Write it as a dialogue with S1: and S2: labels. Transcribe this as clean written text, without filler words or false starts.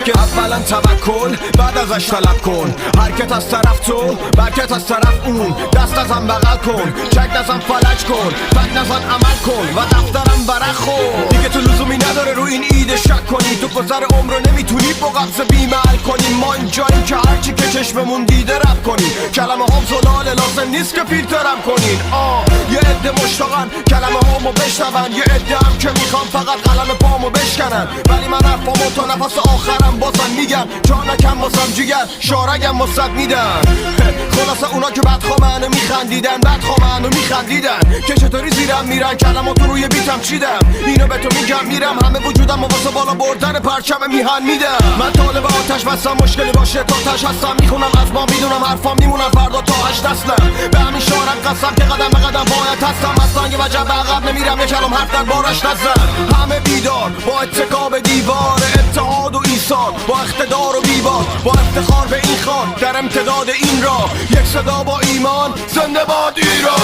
S1: که اولا توکل بعد ازش طلب کن. حرکت از طرف تو برکت از طرف اون. دست ازم بغل کن چک نزن فلج کن. فک نزن عمل کن و دفترم برق خور. دیگه تو لزومی نداره رو این ایده شک کنی. تو گذر عمر رو نمیتونی با قبض بیمل کنی. ما اینجاییم که هرچی که چشممون دیده رب کنی. کلمه هم زلاله لازم نیست که فیلترم کنین. یه عده مشتاقن کلمه هامو بشنون. یه عده هم که میخوام فقط قلم پامو بشکنن. ولی من حرفامو تا نفس آخرم بازم میگم. جانکم واسم جیگر شارگم واسد میدن. خلاصه اونا که بدخوامن و میخندیدن بدخوامن و میخندیدن که چطوری زیرم میرن کلماتو روی بیتم چیدم. اینو به تو میگم میرم همه وجودم و واسه بالا بردن پرچم میهن میدم. من طالب آتش بستم مشکلی باشه تاتش هستم. میخونم از ما میدونم حرفام میمونم فردا تا 8 دستم. به همین شارم قسم که قدم به قدم باید هستم. اصلا یه وجب به عقب نمیرم یه کلام حرف در بارش نزن. همه بیدار با اتکا به دیوار اتحاد و ایثار با اقتدار و بیبار با افتخار به این خان در امتداد این راه یک صدا با ایمان زنده باد ایران.